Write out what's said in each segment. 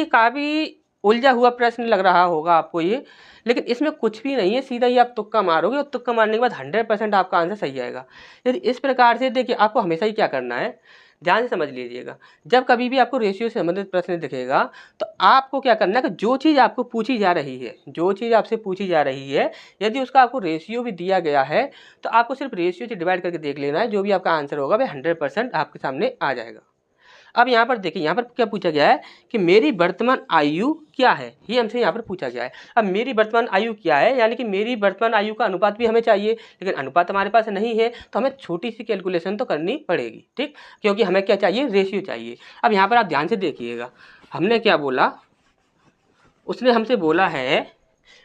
देखिए काफ़ी उलझा हुआ प्रश्न लग रहा होगा आपको ये, लेकिन इसमें कुछ भी नहीं है, सीधा ही आप तुक्का मारोगे और तुक्का मारने के बाद 100% आपका आंसर सही आएगा। यदि इस प्रकार से देखिए आपको हमेशा ही क्या करना है, ध्यान से समझ लीजिएगा। जब कभी भी आपको रेशियो से संबंधित प्रश्न दिखेगा तो आपको क्या करना है कि जो चीज़ आपको पूछी जा रही है, जो चीज़ आपसे पूछी जा रही है, यदि उसका आपको रेशियो भी दिया गया है तो आपको सिर्फ रेशियो से डिवाइड करके देख लेना है, जो भी आपका आंसर होगा वह 100% आपके सामने आ जाएगा। अब यहाँ पर देखिए, यहाँ पर क्या पूछा गया है कि मेरी वर्तमान आयु क्या है, ये हमसे यहाँ पर पूछा गया है। अब मेरी वर्तमान आयु क्या है, यानी कि मेरी वर्तमान आयु का अनुपात भी हमें चाहिए, लेकिन अनुपात हमारे पास नहीं है तो हमें छोटी सी कैलकुलेशन तो करनी पड़ेगी, ठीक, क्योंकि हमें क्या चाहिए, रेशियो चाहिए। अब यहाँ पर आप ध्यान से देखिएगा, हमने क्या बोला, उसने हमसे बोला है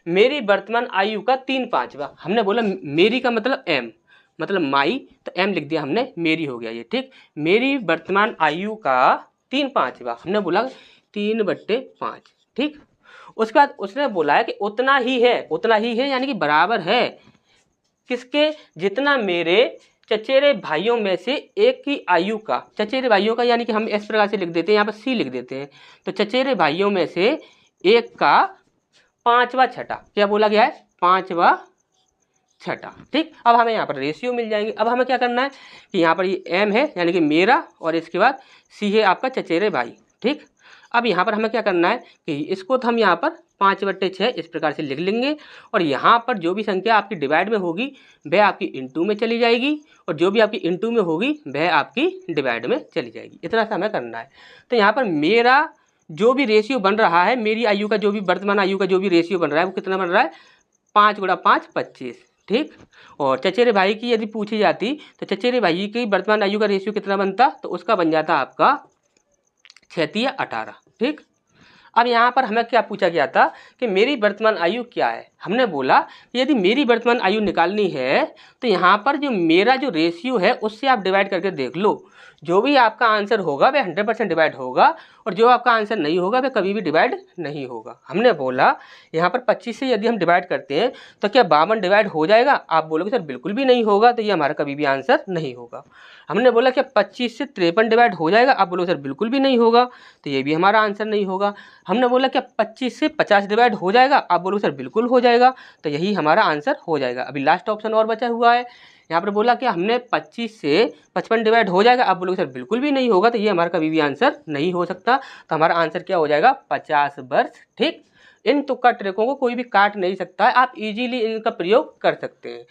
मेरी वर्तमान आयु का 3/5, हमने बोला मेरी का मतलब एम, मतलब माई, तो एम लिख दिया हमने, मेरी हो गया ये, ठीक। मेरी वर्तमान आयु का 3/5, हमने बोला 3/5, ठीक। उसके बाद उसने बोला है कि उतना ही है, उतना ही है यानी कि बराबर है किसके, जितना मेरे चचेरे भाइयों में से एक की आयु का, चचेरे भाइयों का यानी कि हम इस प्रकार से लिख देते हैं, यहाँ पर सी लिख देते हैं, तो चचेरे भाइयों में से एक का 5वां छठा, क्या बोला गया है, 5वां छठा, ठीक। अब हमें यहाँ पर रेशियो मिल जाएंगे। अब हमें क्या करना है कि यहाँ पर ये एम है यानी कि मेरा, और इसके बाद सी है आपका चचेरे भाई, ठीक। अब यहाँ पर हमें क्या करना है कि इसको तो हम यहाँ पर 5/6 इस प्रकार से लिख लेंगे, और यहाँ पर जो भी संख्या आपकी डिवाइड में होगी वह आपकी इनटू में चली जाएगी, और जो भी आपकी इनटू में होगी वह आपकी डिवाइड में चली जाएगी। इतना सा हमें करना है। तो यहाँ पर मेरा जो भी रेशियो बन रहा है, मेरी आयु का जो भी, वर्तमान आयु का जो भी रेशियो बन रहा है वो कितना बन रहा है, 5 × 5 = 25, ठीक। और चचेरे भाई की यदि पूछी जाती तो चचेरे भाई की वर्तमान आयु का रेशियो कितना बनता, तो उसका बन जाता आपका 6 × 18, ठीक। अब यहाँ पर हमें क्या पूछा गया था कि मेरी वर्तमान आयु क्या है, हमने बोला कि यदि मेरी वर्तमान आयु निकालनी है तो यहाँ पर जो मेरा जो रेशियो है उससे आप डिवाइड करके देख लो, जो भी आपका आंसर होगा वह 100% डिवाइड होगा, और जो आपका आंसर नहीं होगा वह कभी भी डिवाइड नहीं होगा। हमने बोला यहाँ पर 25 से यदि हम डिवाइड करते हैं तो क्या 52 डिवाइड हो जाएगा, आप बोलोगे सर बिल्कुल भी नहीं होगा, तो ये हमारा कभी भी आंसर नहीं होगा। हमने बोला क्या 25 से 53 डिवाइड हो जाएगा, आप बोलोगे सर बिल्कुल भी नहीं होगा, तो ये भी हमारा आंसर नहीं होगा। हमने बोला क्या 25 से 50 डिवाइड हो जाएगा, आप बोलोगे सर बिल्कुल हो जाएगा, तो यही हमारा आंसर हो जाएगा। अभी लास्ट ऑप्शन और बचा हुआ है, यहाँ पर बोला कि हमने 25 से 55 डिवाइड हो जाएगा, आप बोलोगे सर बिल्कुल भी नहीं होगा, तो ये हमारा कभी भी आंसर नहीं हो सकता। तो हमारा आंसर क्या हो जाएगा, 50 वर्ष, ठीक। इन तुक्का ट्रिकों को कोई भी काट नहीं सकता है, आप इजीली इनका प्रयोग कर सकते हैं।